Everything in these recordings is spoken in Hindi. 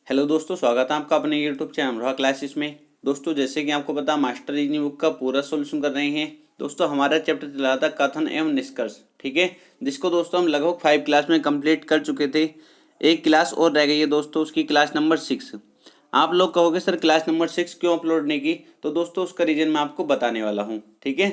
हेलो दोस्तों, स्वागत है आपका अपने यूट्यूब चैनल अमरोहा क्लासेस में। दोस्तों, जैसे कि आपको पता मास्टर रीजनिंग बुक का पूरा सॉल्यूशन कर रहे हैं। दोस्तों, हमारा चैप्टर चला था कथन एवं निष्कर्ष, ठीक है, जिसको दोस्तों हम लगभग 5 क्लास में कंप्लीट कर चुके थे। एक क्लास और रह गई है दोस्तों, उसकी क्लास नंबर 6। आप लोग कहोगे सर क्लास नंबर 6 क्यों अपलोड नहीं की, तो दोस्तों उसका रीजन मैं आपको बताने वाला हूँ, ठीक है।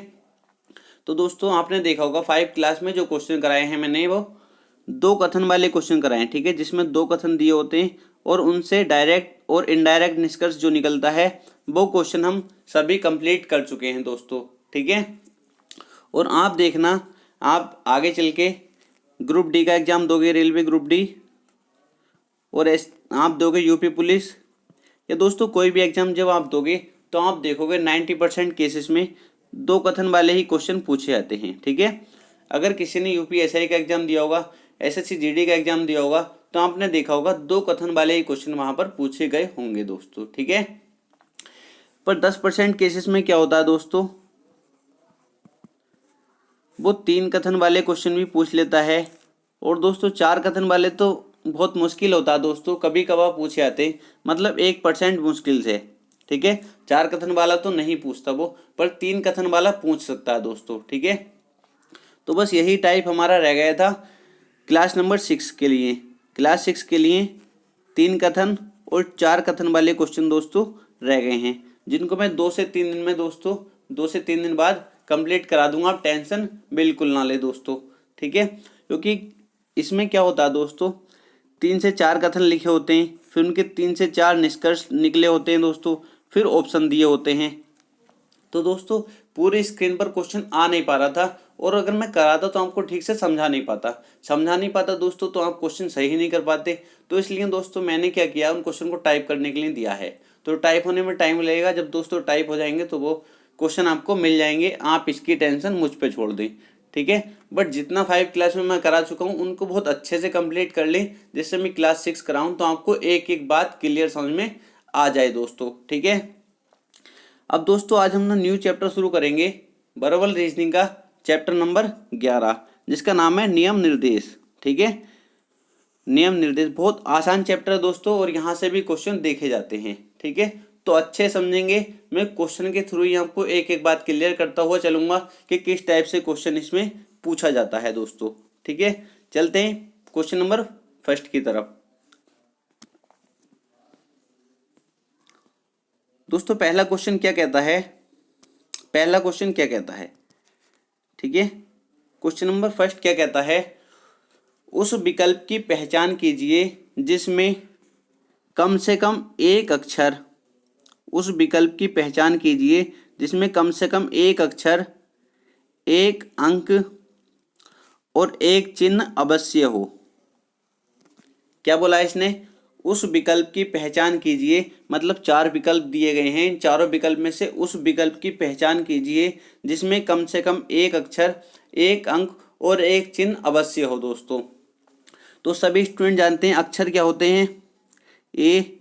तो दोस्तों, आपने देखा होगा 5 क्लास में जो क्वेश्चन कराए हैं मैंने, वो 2 कथन वाले क्वेश्चन कराए हैं, ठीक है, जिसमें 2 कथन दिए होते हैं और उनसे डायरेक्ट और इनडायरेक्ट निष्कर्ष जो निकलता है वो क्वेश्चन हम सभी कंप्लीट कर चुके हैं दोस्तों, ठीक है। और आप देखना, आप आगे चल के ग्रुप डी का एग्जाम दोगे, रेलवे ग्रुप डी, और आप दोगे यूपी पुलिस, या दोस्तों कोई भी एग्जाम जब आप दोगे तो आप देखोगे 90% केसेस में 2 कथन वाले ही क्वेश्चन पूछे जाते हैं, ठीक है। अगर किसी ने यूपीएसआई का एग्जाम दिया होगा, एसएससी जीडी का एग्जाम दिया होगा, तो आपने देखा होगा 2 कथन वाले ही क्वेश्चन वहां पर पूछे गए होंगे दोस्तों, ठीक है। पर 10% केसेस में क्या होता है दोस्तों, वो 3 कथन वाले क्वेश्चन भी पूछ लेता है। और दोस्तों 4 कथन वाले तो बहुत मुश्किल होता है दोस्तों, कभी कभार पूछे जाते, मतलब 1% मुश्किल से, ठीक है। 4 कथन वाला तो नहीं पूछता वो, पर 3 कथन वाला पूछ सकता है दोस्तों, ठीक है। तो बस यही टाइप हमारा रह गया था क्लास नंबर 6 के लिए। क्लास 6 के लिए 3 कथन और 4 कथन वाले क्वेश्चन दोस्तों रह गए हैं, जिनको मैं 2 से 3 दिन में दोस्तों 2 से 3 दिन बाद कंप्लीट करा दूंगा। आप टेंशन बिल्कुल ना ले दोस्तों, ठीक है। क्योंकि इसमें क्या होता है दोस्तों, 3 से 4 कथन लिखे होते हैं, फिर उनके 3 से 4 निष्कर्ष निकले होते हैं दोस्तों, फिर ऑप्शन दिए होते हैं। तो दोस्तों पूरी स्क्रीन पर क्वेश्चन आ नहीं पा रहा था, और अगर मैं कराता तो आपको ठीक से समझा नहीं पाता दोस्तों, तो आप क्वेश्चन सही नहीं कर पाते। तो इसलिए दोस्तों मैंने क्या किया, उन क्वेश्चन को टाइप करने के लिए दिया है। तो टाइप होने में टाइम लगेगा, जब दोस्तों टाइप हो जाएंगे तो वो क्वेश्चन आपको मिल जाएंगे। आप इसकी टेंशन मुझ पर छोड़ दें, ठीक है। बट जितना 5 क्लास में मैं करा चुका हूँ उनको बहुत अच्छे से कंप्लीट कर लें, जिससे मैं क्लास 6 कराऊँ तो आपको एक एक बात क्लियर समझ में आ जाए दोस्तों, ठीक है। अब दोस्तों आज हम ना न्यू चैप्टर शुरू करेंगे, वर्बल रीजनिंग का चैप्टर नंबर 11, जिसका नाम है नियम निर्देश, ठीक है। नियम निर्देश बहुत आसान चैप्टर है दोस्तों, और यहाँ से भी क्वेश्चन देखे जाते हैं, ठीक है। तो अच्छे समझेंगे, मैं क्वेश्चन के थ्रू ही आपको एक एक बात क्लियर करता हुआ चलूंगा कि किस टाइप से क्वेश्चन इसमें पूछा जाता है दोस्तों, ठीक है। चलते हैं क्वेश्चन नंबर फर्स्ट की तरफ। दोस्तों पहला क्वेश्चन क्या कहता है, ठीक है। क्वेश्चन नंबर फर्स्ट क्या कहता है, उस विकल्प की पहचान कीजिए जिसमें कम से कम एक अक्षर, उस विकल्प की पहचान कीजिए जिसमें कम से कम एक अक्षर, एक अंक और एक चिन्ह अवश्य हो। क्या बोला है इसने, उस विकल्प की पहचान कीजिए, मतलब 4 विकल्प दिए गए हैं, इन चारों विकल्प में से उस विकल्प की पहचान कीजिए जिसमें कम से कम एक अक्षर, एक अंक और एक चिन्ह अवश्य हो दोस्तों। तो सभी स्टूडेंट जानते हैं अक्षर क्या होते हैं, ए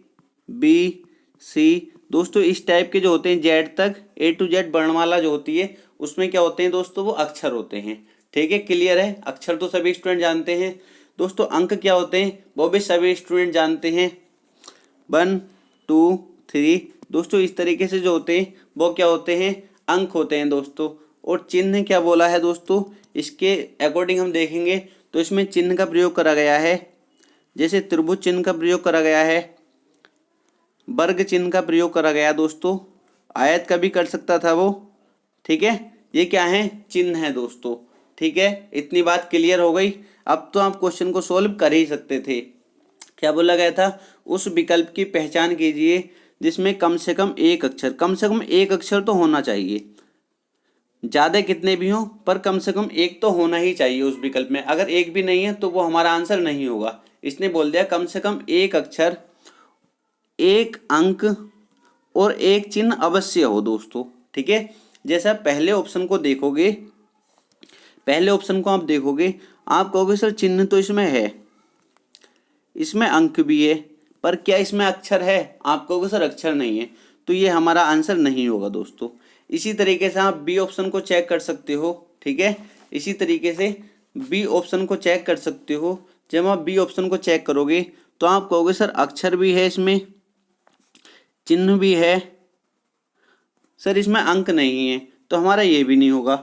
बी सी। दोस्तों इस टाइप के जो होते हैं जेड तक, ए टू जेड वर्णमाला जो होती है उसमें क्या होते हैं दोस्तों, वो अक्षर होते हैं, ठीक है। क्लियर है, अक्षर तो सभी स्टूडेंट जानते हैं। दोस्तों अंक क्या होते हैं, वो भी सभी स्टूडेंट जानते हैं, 1 2 3। दोस्तों इस तरीके से जो होते हैं वो क्या होते हैं, अंक होते हैं दोस्तों। और चिन्ह क्या बोला है दोस्तों, इसके अकॉर्डिंग हम देखेंगे तो इसमें चिन्ह का प्रयोग करा गया है, जैसे त्रिभुज चिन्ह का प्रयोग करा गया है, वर्ग चिन्ह का प्रयोग करा गया दोस्तों, आयत का भी कर सकता था वो, ठीक है। ये क्या है, चिन्ह है दोस्तों, ठीक है। इतनी बात क्लियर हो गई। अब तो आप क्वेश्चन को सोल्व कर ही सकते थे। क्या बोला गया था, उस विकल्प की पहचान कीजिए जिसमें कम से कम एक अक्षर, कम से कम एक अक्षर तो होना चाहिए, ज़्यादा कितने भी हों पर कम से कम एक तो होना ही चाहिए उस विकल्प में। अगर एक भी नहीं है तो वो हमारा आंसर नहीं होगा। इसने बोल दिया कम से कम एक अक्षर, एक अंक और एक चिन्ह अवश्य हो दोस्तों, ठीक है। जैसा पहले ऑप्शन को देखोगे, पहले ऑप्शन को आप देखोगे, आप कहोगे सर चिन्ह तो इसमें है, इसमें अंक भी है, पर क्या इसमें अक्षर है, आप कहोगे सर अक्षर नहीं है, तो ये हमारा आंसर नहीं होगा दोस्तों। इसी तरीके से आप बी ऑप्शन को चेक कर सकते हो, ठीक है। इसी तरीके से बी ऑप्शन को चेक कर सकते हो। जब आप बी ऑप्शन को चेक करोगे तो आप कहोगे सर अक्षर भी है इसमें, चिन्ह भी है, सर इसमें अंक नहीं है, तो हमारा ये भी नहीं होगा।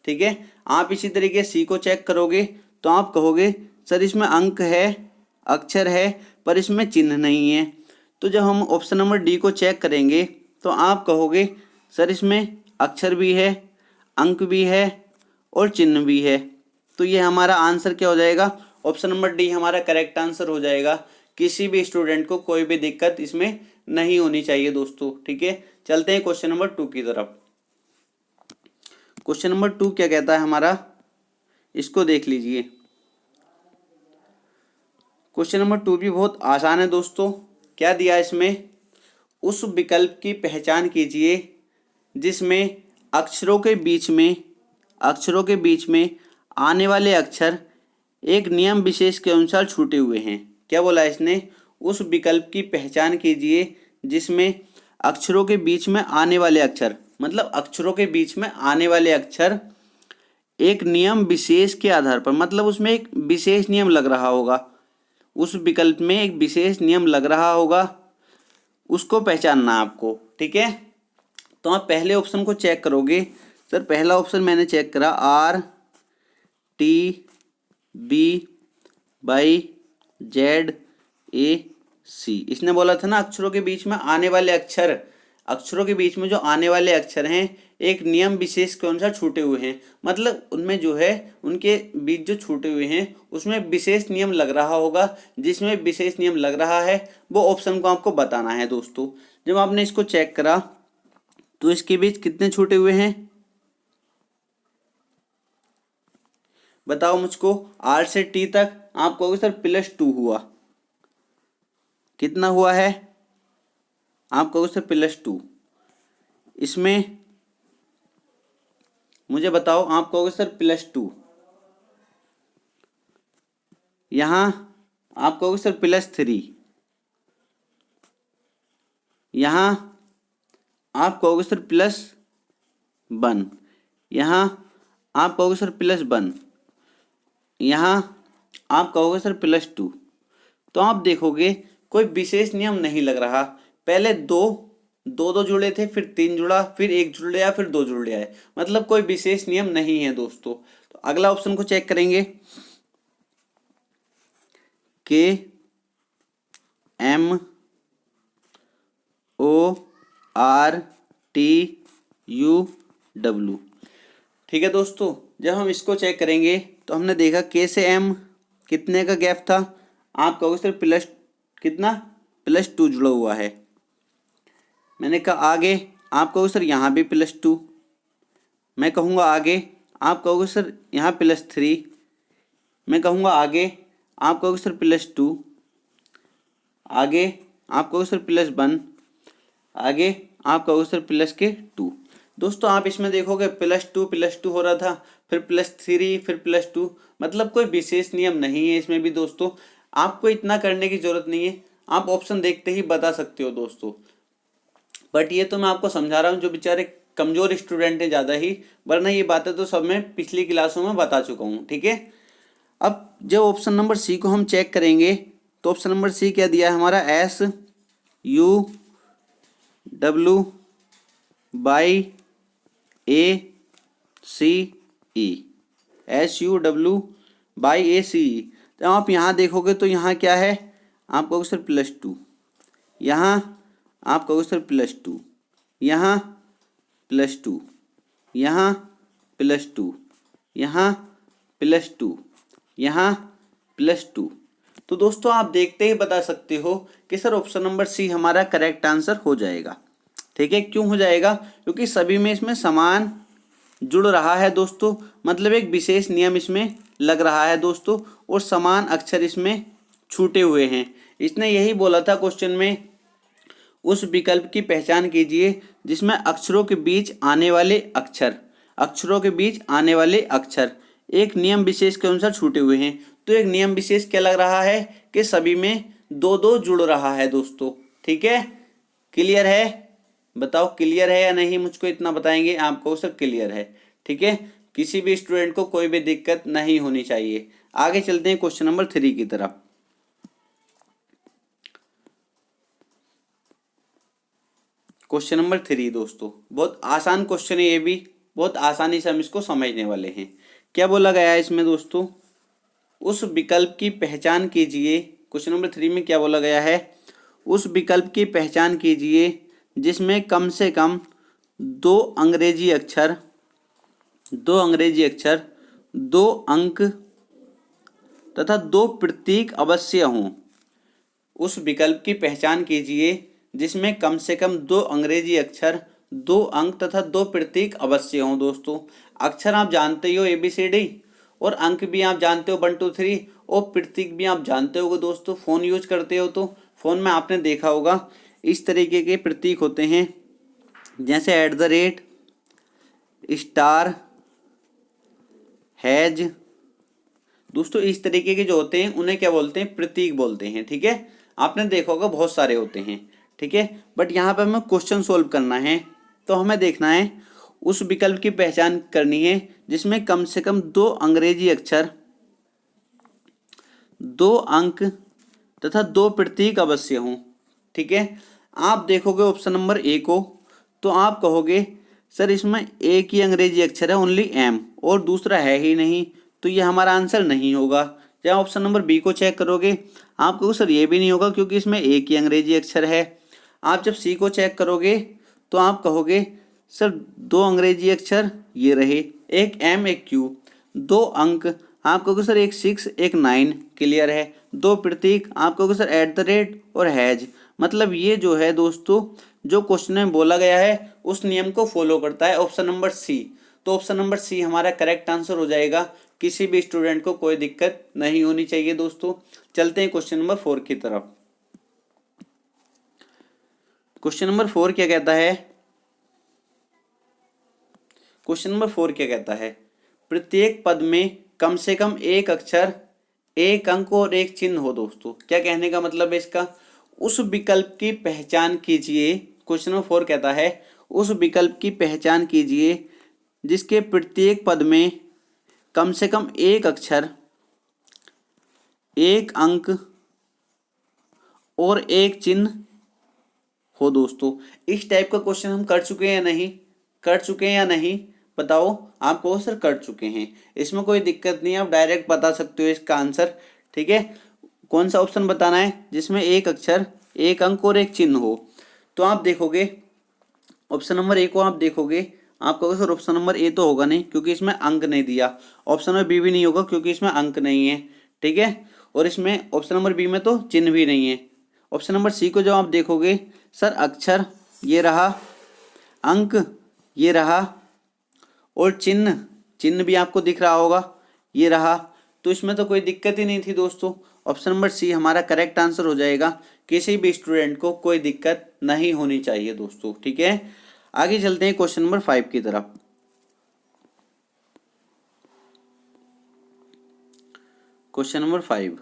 ठीक है, आप इसी तरीके सी को चेक करोगे तो आप कहोगे सर इसमें अंक है, अक्षर है, पर इसमें चिन्ह नहीं है। तो जब हम ऑप्शन नंबर डी को चेक करेंगे तो आप कहोगे सर इसमें अक्षर भी है, अंक भी है और चिन्ह भी है। तो ये हमारा आंसर क्या हो जाएगा, ऑप्शन नंबर डी हमारा करेक्ट आंसर हो जाएगा। किसी भी स्टूडेंट को कोई भी दिक्कत इसमें नहीं होनी चाहिए दोस्तों। ठीक है, चलते हैं क्वेश्चन नंबर 2 की तरफ। क्वेश्चन नंबर 2 क्या कहता है हमारा, इसको देख लीजिए। क्वेश्चन नंबर 2 भी बहुत आसान है दोस्तों। क्या दिया इसमें, उस विकल्प की पहचान कीजिए जिसमें अक्षरों के बीच में आने वाले अक्षर एक नियम विशेष के अनुसार छूटे हुए हैं। क्या बोला इसने, उस विकल्प की पहचान कीजिए जिसमें अक्षरों के बीच में आने वाले अक्षर, मतलब अक्षरों के बीच में आने वाले अक्षर एक नियम विशेष के आधार पर, मतलब उसमें एक विशेष नियम लग रहा होगा, उस विकल्प में एक विशेष नियम लग रहा होगा, उसको पहचानना आपको। ठीक है, तो आप पहले ऑप्शन को चेक करोगे। सर पहला ऑप्शन मैंने चेक करा, RTBYZAC। इसने बोला था ना अक्षरों के बीच में आने वाले अक्षर, अक्षरों के बीच में जो आने वाले अक्षर हैं एक नियम विशेष के अनुसार छूटे हुए हैं, मतलब उनमें जो है उनके बीच जो छूटे हुए हैं उसमें विशेष नियम लग रहा होगा। जिसमें विशेष नियम लग रहा है वो ऑप्शन को आपको बताना है दोस्तों। जब आपने इसको चेक करा तो इसके बीच कितने छूटे हुए हैं, बताओ मुझको। R से T तक आप कहोगे सर +2 हुआ, कितना हुआ है, आप कहोगे सर +2। इसमें मुझे बताओ, आप कहोगे सर +2। यहाँ आप कहोगे सर +3। यहाँ आप कहोगे सर +1। यहाँ आप कहोगे सर +1। यहाँ आप कहोगे सर +2। तो आप देखोगे कोई विशेष नियम नहीं लग रहा। पहले दो जुड़े थे, फिर 3 जुड़ा, फिर 1 जुड़ गया, फिर 2 जुड़ गया है, मतलब कोई विशेष नियम नहीं है दोस्तों। तो अगला ऑप्शन को चेक करेंगे, KMORTUW। ठीक है दोस्तों, जब हम इसको चेक करेंगे तो हमने देखा K से M कितने का गैप था, आप कहोगे सर कितना +2 जुड़ा हुआ है। मैंने कहा आगे, आप कहोगे सर यहाँ भी +2। मैं कहूँगा आगे, आप कहोगे सर यहाँ +3। मैं कहूँगा आगे, आप कहोगे सर +2। आगे आप कहोगे सर +1। आगे आप कहोगे सर +2। दोस्तों आप इसमें देखोगे +2 हो रहा था, फिर +3, फिर +2, मतलब कोई विशेष नियम नहीं है इसमें भी दोस्तों। आपको इतना करने की जरूरत नहीं है, आप ऑप्शन देखते ही बता सकते हो दोस्तों। बट ये तो मैं आपको समझा रहा हूँ जो बेचारे कमजोर स्टूडेंट हैं ज़्यादा ही, वरना ये बातें तो सब मैं पिछली क्लासों में बता चुका हूँ। ठीक है, अब जब ऑप्शन नंबर सी को हम चेक करेंगे तो ऑप्शन नंबर सी क्या दिया है हमारा, SUWACE। तो आप यहाँ देखोगे तो यहाँ क्या है, आप कहोगे सर +2। यहाँ आप कहोगे सर +2। यहाँ +2। यहाँ +2। यहाँ +2। यहाँ +2। तो दोस्तों आप देखते ही बता सकते हो कि सर ऑप्शन नंबर सी हमारा करेक्ट आंसर हो जाएगा। ठीक है, क्यों हो जाएगा, क्योंकि सभी में इसमें समान जुड़ रहा है दोस्तों, मतलब एक विशेष नियम इसमें लग रहा है दोस्तों, और समान अक्षर इसमें छूटे हुए हैं। इसने यही बोला था क्वेश्चन में, उस विकल्प की पहचान कीजिए जिसमें अक्षरों के बीच आने वाले अक्षर एक नियम विशेष के अनुसार छूटे हुए हैं। तो एक नियम विशेष क्या लग रहा है कि सभी में 2 जुड़ रहा है दोस्तों। ठीक है, क्लियर है, बताओ क्लियर है या नहीं, मुझको इतना बताएंगे आपको सर क्लियर है। ठीक है, किसी भी स्टूडेंट को कोई भी दिक्कत नहीं होनी चाहिए। आगे चलते हैं क्वेश्चन नंबर 3 की तरफ। क्वेश्चन नंबर 3 दोस्तों, बहुत आसान क्वेश्चन है, ये भी बहुत आसानी से हम इसको समझने वाले हैं। क्या बोला गया है इसमें दोस्तों, उस विकल्प की पहचान कीजिए। क्वेश्चन नंबर 3 में क्या बोला गया है, उस विकल्प की पहचान कीजिए जिसमें कम से कम दो अंग्रेजी अक्षर, दो अंक तथा दो प्रतीक अवश्य हों। उस विकल्प की पहचान कीजिए जिसमें कम से कम दो अंग्रेजी अक्षर, दो अंक तथा दो प्रतीक अवश्य हों। दोस्तों अक्षर आप जानते ही हो ABCD, और अंक भी आप जानते हो 1 2 3, और प्रतीक भी आप जानते हो दोस्तों। फ़ोन यूज करते हो तो फ़ोन में आपने देखा होगा इस तरीके के प्रतीक होते हैं, जैसे @ स्टार, हैज। दोस्तों इस तरीके के जो होते हैं उन्हें क्या बोलते हैं, प्रतीक बोलते हैं। ठीक है, आपने देखा होगा बहुत सारे होते हैं। ठीक है, बट यहाँ पर हमें क्वेश्चन सोल्व करना है, तो हमें देखना है उस विकल्प की पहचान करनी है जिसमें कम से कम दो अंग्रेजी अक्षर, दो अंक तथा दो प्रतीक अवश्य हों। ठीक है, आप देखोगे ऑप्शन नंबर ए को, तो आप कहोगे सर इसमें एक ही अंग्रेजी अक्षर है, ओनली M, और दूसरा है ही नहीं, तो ये हमारा आंसर नहीं होगा। जब ऑप्शन नंबर बी को चेक करोगे आप कहोगे सर ये भी नहीं होगा क्योंकि इसमें एक ही अंग्रेजी अक्षर है। आप जब सी को चेक करोगे तो आप कहोगे सर दो अंग्रेजी अक्षर ये रहे, एक M एक Q, दो अंक आप कहोगे सर एक 6 एक 9, क्लियर है। दो प्रतीक आप कहोगे सर @ और हैज। मतलब ये जो है दोस्तों जो क्वेश्चन में बोला गया है उस नियम को फॉलो करता है ऑप्शन नंबर सी। तो ऑप्शन नंबर सी हमारा करेक्ट आंसर हो जाएगा। किसी भी स्टूडेंट को कोई दिक्कत नहीं होनी चाहिए दोस्तों। चलते हैं क्वेश्चन नंबर 4 की तरफ। क्वेश्चन नंबर 4 क्या कहता है, क्वेश्चन नंबर 4 क्या कहता है, प्रत्येक पद में कम से कम एक अक्षर, एक अंक और एक चिन्ह हो। दोस्तों क्या कहने का मतलब है इसका, उस विकल्प की पहचान कीजिए। क्वेश्चन नंबर 4 कहता है उस विकल्प की पहचान कीजिए जिसके प्रत्येक पद में कम से कम एक अक्षर, एक अंक और एक चिन्ह हो। दोस्तों इस टाइप का क्वेश्चन हम कर चुके हैं या नहीं, कर चुके हैं या नहीं बताओ। आपको सर कर चुके हैं, इसमें कोई दिक्कत नहीं है, आप डायरेक्ट बता सकते हो इसका आंसर। ठीक है, कौन सा ऑप्शन बताना है जिसमें एक अक्षर, एक अंक और एक चिन्ह हो। तो आप देखोगे ऑप्शन नंबर ए को, आप देखोगे आप कहोगे सर ऑप्शन नंबर ए तो होगा नहीं क्योंकि इसमें अंक नहीं दिया। ऑप्शन नंबर बी भी नहीं होगा क्योंकि इसमें अंक नहीं है। ठीक है, और इसमें ऑप्शन नंबर बी में तो चिन्ह भी नहीं है। ऑप्शन नंबर सी को जब आप देखोगे सर अक्षर ये रहा, अंक ये रहा और चिन्ह भी आपको दिख रहा होगा ये रहा, तो इसमें तो कोई दिक्कत ही नहीं थी दोस्तों। ऑप्शन नंबर सी हमारा करेक्ट आंसर हो जाएगा। किसी भी स्टूडेंट को कोई दिक्कत नहीं होनी चाहिए दोस्तों। ठीक है, आगे चलते हैं क्वेश्चन नंबर 5 की तरफ। क्वेश्चन नंबर 5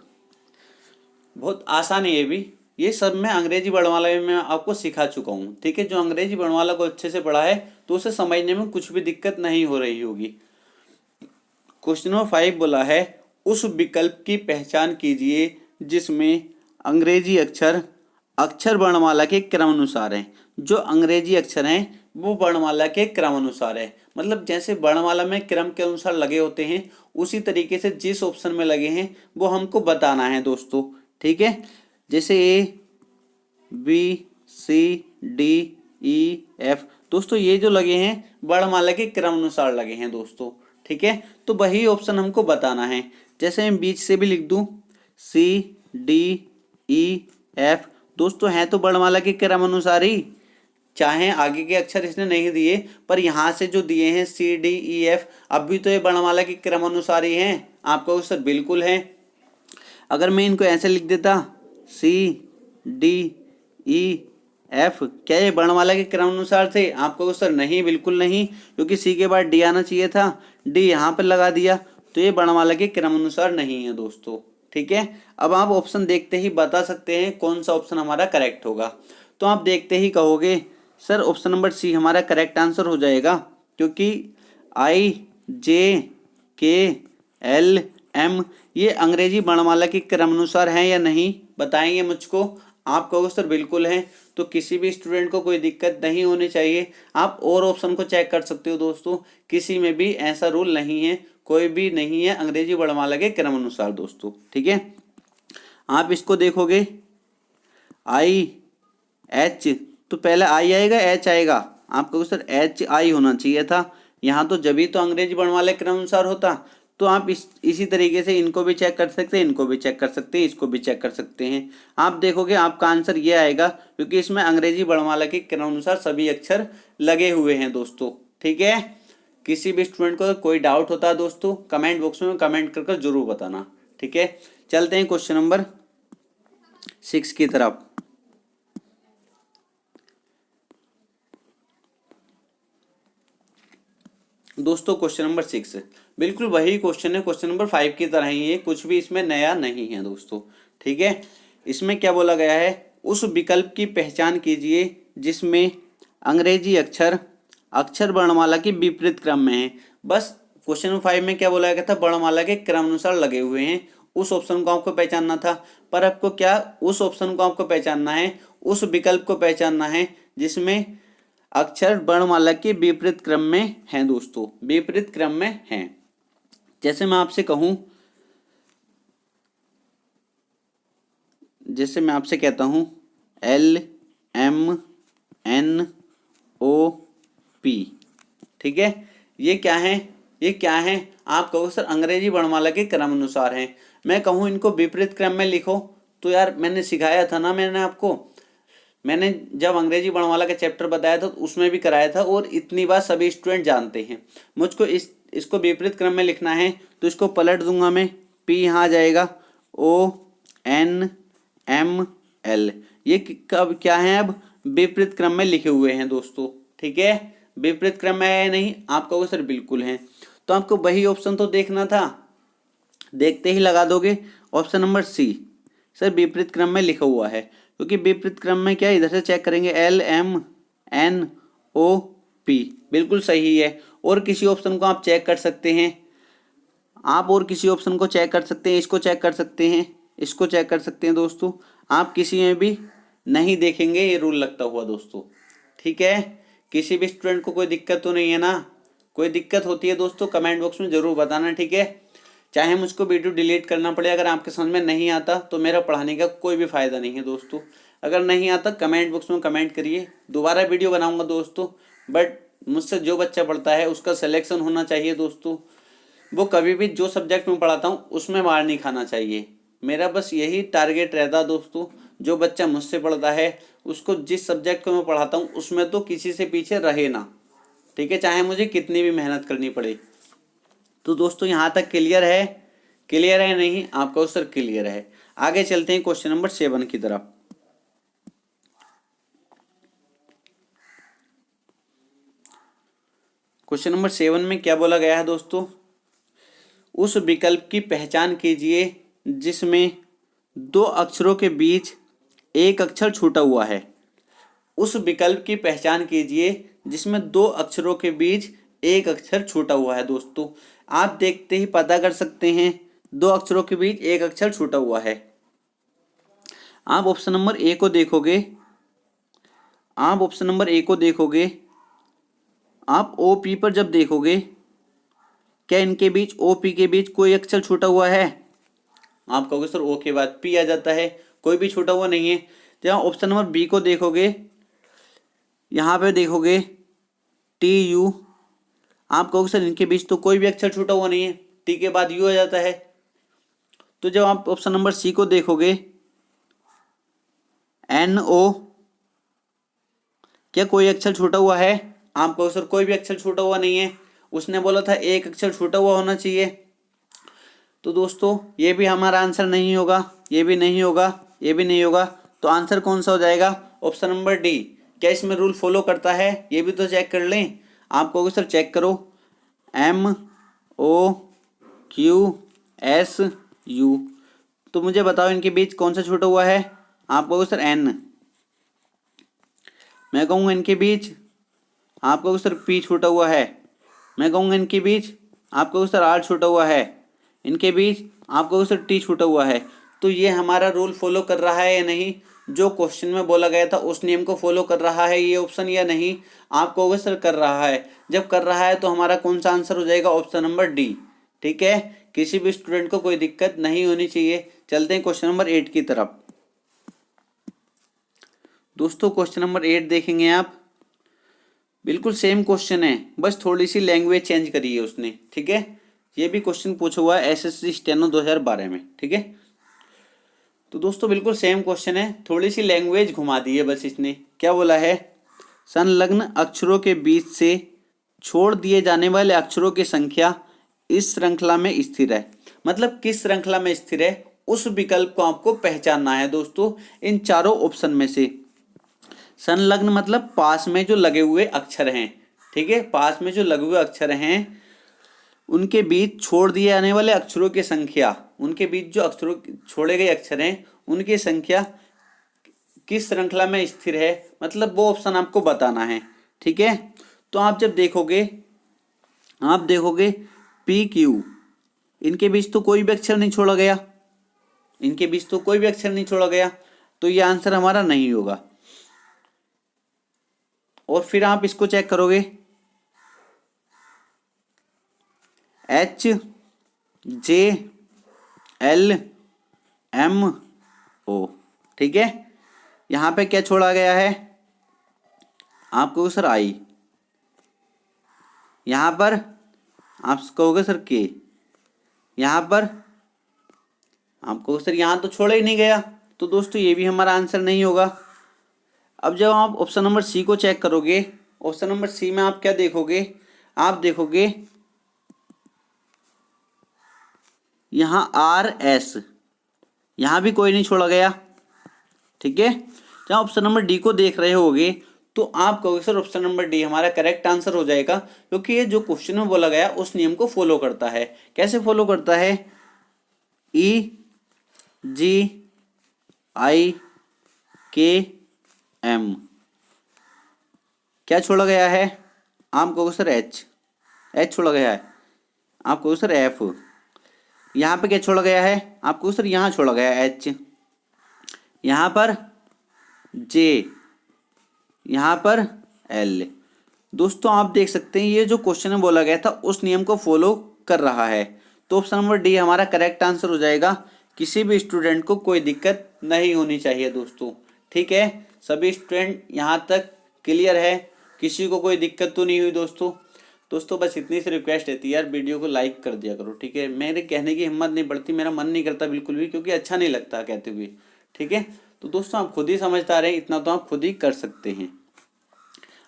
बहुत आसान है, ये भी, ये सब मैं अंग्रेजी वर्णमाला में मैं आपको सिखा चुका हूँ। ठीक है, जो अंग्रेजी वर्णमाला को अच्छे से पढ़ा है तो उसे समझने में कुछ भी दिक्कत नहीं हो रही होगी। क्वेश्चन नंबर 5 बोला है उस विकल्प की पहचान कीजिए जिसमें अंग्रेजी अक्षर वर्णमाला के क्रमानुसार हैं। जो अंग्रेजी अक्षर हैं वो वर्णमाला के क्रमानुसार है, मतलब जैसे वर्णमाला में क्रम के अनुसार लगे होते हैं उसी तरीके से जिस ऑप्शन में लगे हैं वो हमको बताना है दोस्तों। ठीक है, जैसे ABCDEF दोस्तों ये जो लगे हैं वर्णमाला के क्रमानुसार लगे हैं दोस्तों। ठीक है, तो वही ऑप्शन हमको बताना है। जैसे मैं बीच से भी लिख दूं CDEF दोस्तों हैं तो वर्णमाला के क्रमानुसार ही, चाहे आगे के अक्षर इसने नहीं दिए पर यहाँ से जो दिए हैं CDEF अब भी तो ये वर्णमाला के क्रमानुसार ही हैं। आपका सर बिल्कुल है। अगर मैं इनको ऐसे लिख देता CDEF, क्या ये वर्णमाला के क्रमानुसार थे? आपको सर नहीं, बिल्कुल नहीं, क्योंकि सी के बाद डी आना चाहिए था, डी यहाँ पर लगा दिया, तो ये वर्णमाला के क्रमानुसार नहीं है दोस्तों। ठीक है, अब आप ऑप्शन देखते ही बता सकते हैं कौन सा ऑप्शन हमारा करेक्ट होगा। तो आप देखते ही कहोगे सर ऑप्शन नंबर सी हमारा करेक्ट आंसर हो जाएगा, क्योंकि IJKLM ये अंग्रेजी वर्णमाला के क्रमानुसार हैं या नहीं बताएंगे मुझको। आप कहोगे सर बिल्कुल है, तो किसी भी स्टूडेंट को कोई दिक्कत नहीं होनी चाहिए। आप और ऑप्शन को चेक कर सकते हो दोस्तों, किसी में भी ऐसा रूल नहीं है, कोई भी नहीं है अंग्रेजी वर्णमाला के क्रम अनुसार दोस्तों। ठीक है, आप इसको देखोगे आई एच, तो पहले आई आएगा एच आएगा, आप कहोगे सर एच आई होना चाहिए था यहाँ, तो जब ही तो अंग्रेजी वर्णमाला के क्रम अनुसार होता। तो आप इसी तरीके से इनको भी चेक कर सकते हैं, इनको भी चेक कर सकते हैं, इसको भी चेक कर सकते हैं। आप देखोगे आपका आंसर ये आएगा, क्योंकि इसमें अंग्रेजी वर्णमाला के क्रम अनुसार सभी अक्षर लगे हुए हैं दोस्तों। ठीक है, किसी भी स्टूडेंट को कोई डाउट होता है दोस्तों, कमेंट बॉक्स में कमेंट कर जरूर बताना। ठीक है, चलते हैं क्वेश्चन नंबर 6 की तरफ। दोस्तों क्वेश्चन नंबर 6 बिल्कुल वही क्वेश्चन है क्वेश्चन नंबर 5 की तरह ही है, कुछ भी इसमें नया नहीं है दोस्तों। ठीक है, इसमें क्या बोला गया है, उस विकल्प की पहचान कीजिए जिसमें अंग्रेजी अक्षर अक्षर वर्णमाला के विपरीत क्रम में है। बस क्वेश्चन नंबर 5 में क्या बोला गया था, वर्णमाला के क्रम अनुसार लगे हुए हैं, उस ऑप्शन को आपको पहचानना था। पर आपको क्या उस ऑप्शन को आपको पहचानना है, उस विकल्प को पहचानना है जिसमें अक्षर वर्णमाला के विपरीत क्रम में हैं दोस्तों, विपरीत क्रम में हैं। जैसे मैं आपसे कहूं, जैसे मैं आपसे कहता हूं L M N O P, ठीक है, ये क्या है, ये क्या है, आप कहो सर अंग्रेजी वर्णमाला के क्रम अनुसार हैं। मैं कहूं इनको विपरीत क्रम में लिखो, तो यार मैंने सिखाया था ना, मैंने आपको, मैंने जब अंग्रेजी वर्णमाला का चैप्टर बताया था तो उसमें भी कराया था, और इतनी बात सभी स्टूडेंट जानते हैं। मुझको इसको विपरीत क्रम में लिखना है, तो इसको पलट दूंगा मैं, पी यहाँ आ जाएगा, ओ एन एम एल, ये कब क्या है, अब विपरीत क्रम में लिखे हुए हैं दोस्तों। ठीक है, विपरीत क्रम में है नहीं, आप कहोगे सर बिल्कुल है, तो आपको वही ऑप्शन तो देखना था, देखते ही लगा दोगे ऑप्शन नंबर सी, सर विपरीत क्रम में लिखा हुआ है, क्योंकि विपरीत क्रम में क्या, इधर से चेक करेंगे L M N O P, बिल्कुल सही है। और किसी ऑप्शन को आप चेक कर सकते हैं, आप और किसी ऑप्शन को चेक कर सकते हैं, इसको चेक कर सकते हैं, इसको चेक कर सकते हैं दोस्तों, आप किसी में भी नहीं देखेंगे ये रूल लगता हुआ दोस्तों। ठीक है, किसी भी स्टूडेंट को कोई दिक्कत तो नहीं है ना, कोई दिक्कत होती है दोस्तों कमेंट बॉक्स में ज़रूर बताना। ठीक है, चाहे मुझको वीडियो डिलीट करना पड़े, अगर आपके समझ में नहीं आता तो मेरा पढ़ाने का कोई भी फ़ायदा नहीं है दोस्तों। अगर नहीं आता कमेंट बॉक्स में कमेंट करिए, दोबारा वीडियो बनाऊंगा दोस्तों। बट मुझसे जो बच्चा पढ़ता है उसका सिलेक्शन होना चाहिए दोस्तों, वो कभी भी जो सब्जेक्ट में पढ़ाता हूँ उसमें मार नहीं खाना चाहिए, मेरा बस यही टारगेट रहता दोस्तों। जो बच्चा मुझसे पढ़ता है उसको जिस सब्जेक्ट को मैं पढ़ाता हूँ उसमें तो किसी से पीछे रहे ना। ठीक है, चाहे मुझे कितनी भी मेहनत करनी पड़े। तो दोस्तों यहाँ तक क्लियर है, क्लियर है नहीं, आपका उत्तर क्लियर है। आगे चलते हैं क्वेश्चन नंबर 7 की तरफ। क्वेश्चन नंबर 7 में क्या बोला गया है दोस्तों, उस विकल्प की पहचान कीजिए जिसमें दो अक्षरों के बीच एक अक्षर छूटा हुआ है। उस विकल्प की पहचान कीजिए जिसमें दो अक्षरों के बीच एक अक्षर छूटा हुआ है दोस्तों। आप देखते ही पता कर सकते हैं, दो अक्षरों के बीच एक अक्षर छूटा हुआ है। आप ऑप्शन नंबर ए को देखोगे, आप ऑप्शन नंबर ए को देखोगे, आप ओ पी पर जब देखोगे, क्या इनके बीच ओ पी के बीच कोई अक्षर छूटा हुआ है? आप कहोगे सर ओ के बाद पी आ जाता है, कोई भी छूटा हुआ नहीं है। जहाँ ऑप्शन नंबर बी को देखोगे, यहाँ पे देखोगे टी यू, आप कहोगे सर इनके बीच तो कोई भी अक्षर छूटा हुआ नहीं है, टी के बाद यू आ जाता है। तो जब आप ऑप्शन नंबर सी को देखोगे एन ओ, क्या कोई अक्षर छूटा हुआ है? आप कहोगे सर कोई भी अक्षर छूटा हुआ नहीं है, उसने बोला था एक अक्षर छूटा हुआ होना चाहिए। तो दोस्तों ये भी हमारा आंसर नहीं होगा, ये भी नहीं होगा, ये भी नहीं होगा, तो आंसर कौन सा हो जाएगा? Option number D. क्या इसमें रूल फॉलो करता है, ये भी तो चेक कर लें। आप कहोगे सर चेक करो, M O Q S U, तो मुझे बताओ इनके बीच कौन सा छूटा हुआ है? आप कहोगे सर एन, मैं कहूँगा इनके बीच, आप कहोगे सर पी छूटा हुआ है, मैं कहूँगा इनके बीच, आप कहोगे सर आर छूटा हुआ है, इनके बीच आप कहोगे सर टी छूटा हुआ है। तो ये हमारा रूल फॉलो कर रहा है या नहीं? जो क्वेश्चन में बोला गया था उस नियम को फॉलो कर रहा है ये ऑप्शन या नहीं। आप कहोगे सर कर रहा है। जब कर रहा है तो हमारा कौन सा आंसर हो जाएगा? Option number D. ठीक है, किसी भी स्टूडेंट को कोई दिक्कत नहीं होनी चाहिए। चलते हैं क्वेश्चन नंबर 8 की तरफ। दोस्तों क्वेश्चन नंबर 8 देखेंगे आप, बिल्कुल सेम क्वेश्चन है, बस थोड़ी सी लैंग्वेज चेंज करी है उसने। ठीक है, ये भी क्वेश्चन पूछा हुआ है एसएससी स्टेनो 2012 में। ठीक है, तो दोस्तों बिल्कुल सेम क्वेश्चन है, थोड़ी सी लैंग्वेज घुमा दी है बस इसने। क्या बोला है? संलग्न अक्षरों के बीच से छोड़ दिए जाने वाले अक्षरों की संख्या इस श्रृंखला में स्थिर है। मतलब किस श्रृंखला में स्थिर है उस विकल्प को आपको पहचानना है दोस्तों, इन चारों ऑप्शन में से। संलग्न मतलब पास में जो लगे हुए अक्षर हैं। ठीक है, पास में जो लगे हुए अक्षर हैं उनके बीच छोड़ दिए जाने वाले अक्षरों की संख्या, उनके बीच जो अक्षरों छोड़े गए अक्षर हैं उनकी संख्या किस श्रृंखला में स्थिर है, मतलब वो ऑप्शन आपको बताना है। ठीक है, तो आप जब देखोगे, आप देखोगे पी क्यू, इनके बीच तो कोई भी अक्षर नहीं छोड़ा गया, इनके बीच तो कोई भी अक्षर नहीं छोड़ा गया, तो ये आंसर हमारा नहीं होगा। और फिर आप इसको चेक करोगे, H J L M O. ठीक है, यहां पे क्या छोड़ा गया है? आपको सर आई, यहां पर आप कहोगे सर के, यहां पर आप कहोगे सर यहां तो छोड़ा ही नहीं गया, तो दोस्तों ये भी हमारा आंसर नहीं होगा। अब जब आप ऑप्शन नंबर सी को चेक करोगे, ऑप्शन नंबर सी में आप क्या देखोगे? आप देखोगे यहां आर एस, यहां भी कोई नहीं छोड़ा गया। ठीक है, जब ऑप्शन नंबर डी को देख रहे होगे तो आप कहोगे सर ऑप्शन नंबर डी हमारा करेक्ट आंसर हो जाएगा, क्योंकि ये जो क्वेश्चन में बोला गया उस नियम को फॉलो करता है। कैसे फॉलो करता है? ई जी आई के एम, क्या छोड़ा गया है? आप कहोगे सर एच, एच छोड़ा गया है। आप कहोगे सर एफ, यहाँ पे क्या छोड़ा गया है? आप कहोगे सर यहाँ छोड़ा गया है एच, यहाँ पर जे, यहाँ पर एल। दोस्तों आप देख सकते हैं ये जो क्वेश्चन में बोला गया था उस नियम को फॉलो कर रहा है, तो ऑप्शन नंबर डी हमारा करेक्ट आंसर हो जाएगा। किसी भी स्टूडेंट को कोई दिक्कत नहीं होनी चाहिए दोस्तों। ठीक है, सभी स्टूडेंट यहाँ तक क्लियर है? किसी को कोई दिक्कत तो नहीं हुई दोस्तों? दोस्तों बस इतनी सी रिक्वेस्ट रहती है यार, वीडियो को लाइक कर दिया करो। ठीक है, मेरे कहने की हिम्मत नहीं बढ़ती, मेरा मन नहीं करता बिल्कुल भी, क्योंकि अच्छा नहीं लगता कहते हुए। ठीक है, तो दोस्तों आप खुद ही समझदार हैं, इतना तो आप खुद ही कर सकते हैं।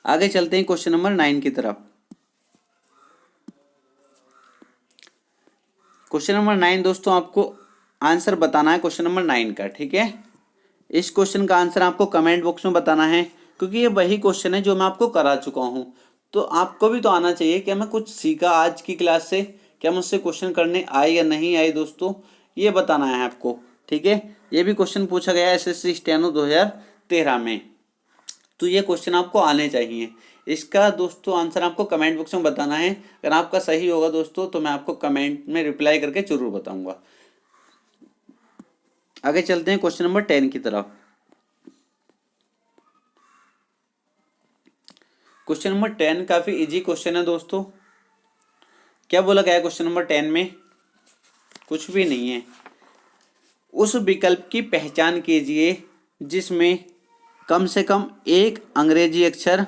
आगे चलते हैं क्वेश्चन नंबर 9 की तरफ। क्वेश्चन नंबर 9 दोस्तों आपको आंसर बताना है क्वेश्चन नंबर 9 का। ठीक है, इस क्वेश्चन का आंसर आपको कमेंट बॉक्स में बताना है, क्योंकि ये वही क्वेश्चन है जो मैं आपको करा चुका हूँ। तो आपको भी तो आना चाहिए, क्या मैं कुछ सीखा आज की क्लास से, क्या मुझसे क्वेश्चन करने आए या नहीं आए दोस्तों, ये बताना है आपको। ठीक है, ये भी क्वेश्चन पूछा गया है एसएससी स्टेनो 2013 में, तो ये क्वेश्चन आपको आने चाहिए। इसका दोस्तों आंसर आपको कमेंट बॉक्स में बताना है। अगर आपका सही होगा दोस्तों तो मैं आपको कमेंट में रिप्लाई करके जरूर बताऊंगा। आगे चलते हैं क्वेश्चन नंबर 10 की तरफ। क्वेश्चन नंबर 10 काफी इजी क्वेश्चन है दोस्तों। क्या बोला गया है क्वेश्चन नंबर 10 में? कुछ भी नहीं है। उस विकल्प की पहचान कीजिए जिसमें कम से कम एक अंग्रेजी अक्षर,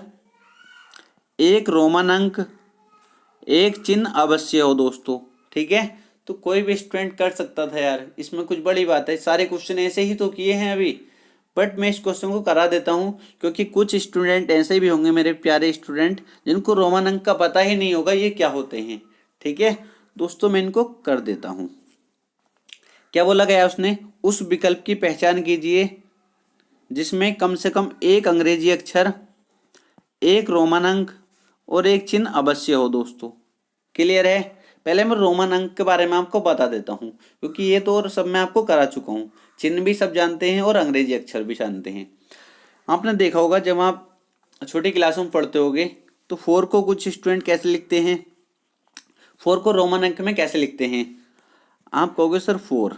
एक रोमन अंक, एक चिन्ह अवश्य हो दोस्तों। ठीक है, तो कोई भी स्टूडेंट कर सकता था यार, इसमें कुछ बड़ी बात है, सारे क्वेश्चन ऐसे ही तो किए हैं अभी, बट मैं इस क्वेश्चन को करा देता हूँ क्योंकि कुछ स्टूडेंट ऐसे भी होंगे मेरे प्यारे स्टूडेंट जिनको रोमन अंक का पता ही नहीं होगा ये क्या होते हैं। ठीक है दोस्तों, मैं इनको कर देता हूँ। क्या बोला गया उसने? उस विकल्प की पहचान कीजिए जिसमें कम से कम एक अंग्रेजी अक्षर, एक रोमन अंक और एक चिन्ह अवश्य हो दोस्तों। क्लियर है? पहले मैं रोमन अंक के बारे में आपको बता देता हूँ, क्योंकि ये तो और सब मैं आपको करा चुका हूँ। चिन्ह भी सब जानते हैं और अंग्रेजी अक्षर भी जानते हैं। आपने देखा होगा जब आप छोटी क्लास में पढ़ते होगे तो 4 को कुछ स्टूडेंट कैसे लिखते हैं, 4 को रोमन अंक में कैसे लिखते हैं? आप कहोगे सर 4,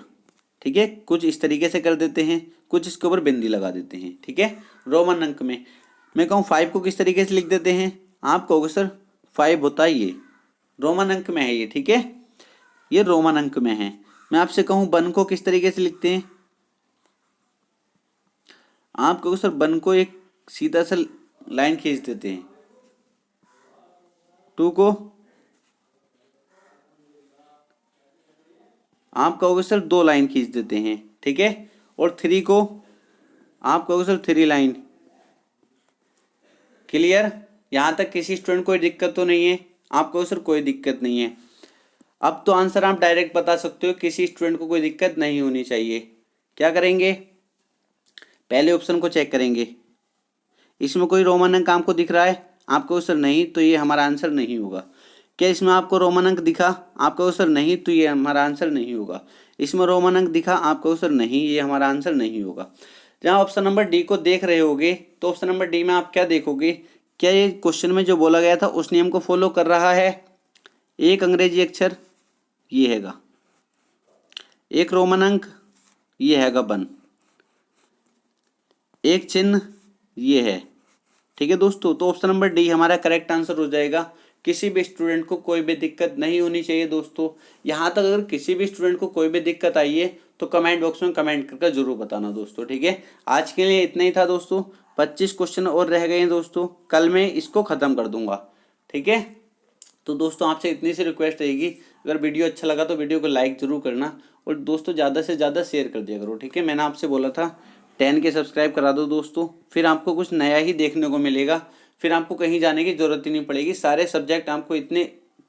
ठीक है, कुछ इस तरीके से कर देते हैं। कुछ इसके ऊपर बिंदी लगा देते हैं, ठीक है। रोमन अंक में मैं कहूँ 5 को किस तरीके से लिख देते हैं, आप कहोगे सर 5 होता है ये, रोमन अंक में है ये, ठीक है, ये रोमन अंक में है। मैं आपसे कहूँ 1 को किस तरीके से लिखते हैं, आप कहोगे सर 1 को एक सीधा सा लाइन खींच देते हैं, 2 को आप कहोगे सर 2 लाइन खींच देते हैं, ठीक है, और 3 को आप कहोगे सर 3 लाइन। क्लियर, यहाँ तक किसी स्टूडेंट को कोई दिक्कत तो नहीं है, आप कहोगे सर कोई दिक्कत नहीं है। अब तो आंसर आप डायरेक्ट बता सकते हो, किसी स्टूडेंट को कोई दिक्कत नहीं होनी चाहिए। क्या करेंगे, पहले ऑप्शन को चेक करेंगे, इसमें कोई रोमन अंक आपको दिख रहा है, आप कहोगे सर नहीं, तो ये हमारा आंसर नहीं होगा। क्या इसमें आपको रोमन अंक दिखा, आप कहोगे सर नहीं, तो ये हमारा आंसर नहीं होगा। इसमें रोमन अंक दिखा, आप कहोगे सर नहीं, ये हमारा आंसर नहीं होगा। जहाँ ऑप्शन नंबर डी को देख रहे होगे तो ऑप्शन नंबर डी में आप क्या देखोगे, क्या ये क्वेश्चन में जो बोला गया था उस नियम को फॉलो कर रहा है। एक अंग्रेजी अक्षर ये हैगा, एक रोमन अंक ये हैगा 1, एक चिन्ह ये है, ठीक है दोस्तों। तो ऑप्शन नंबर डी हमारा करेक्ट आंसर हो जाएगा। किसी भी स्टूडेंट को कोई भी दिक्कत नहीं होनी चाहिए दोस्तों। यहाँ तक अगर किसी भी स्टूडेंट को कोई भी दिक्कत आई है तो कमेंट बॉक्स में कमेंट करके जरूर बताना दोस्तों, ठीक है। आज के लिए इतना ही था दोस्तों, 25 क्वेश्चन और रह गए हैं दोस्तों, कल मैं इसको ख़त्म कर दूंगा, ठीक है। तो दोस्तों आपसे इतनी सी रिक्वेस्ट रहेगी, अगर वीडियो अच्छा लगा तो वीडियो को लाइक जरूर करना और दोस्तों ज़्यादा से ज़्यादा शेयर कर दिया करो, ठीक है। मैंने आपसे बोला था 10 के सब्सक्राइब करा दो दोस्तों, फिर आपको कुछ नया ही देखने को मिलेगा, फिर आपको कहीं जाने की ज़रूरत ही नहीं पड़ेगी। सारे सब्जेक्ट आपको इतने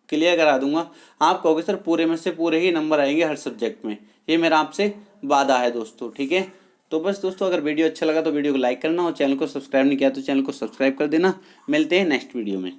क्लियर करा दूंगा, आप कहोगे सर पूरे में से पूरे ही नंबर आएंगे हर सब्जेक्ट में, ये मेरा आपसे वादा है दोस्तों, ठीक है। तो बस दोस्तों अगर वीडियो अच्छा लगा तो वीडियो को लाइक करना और चैनल को सब्सक्राइब नहीं किया तो चैनल को सब्सक्राइब कर देना। मिलते हैं नेक्स्ट वीडियो में।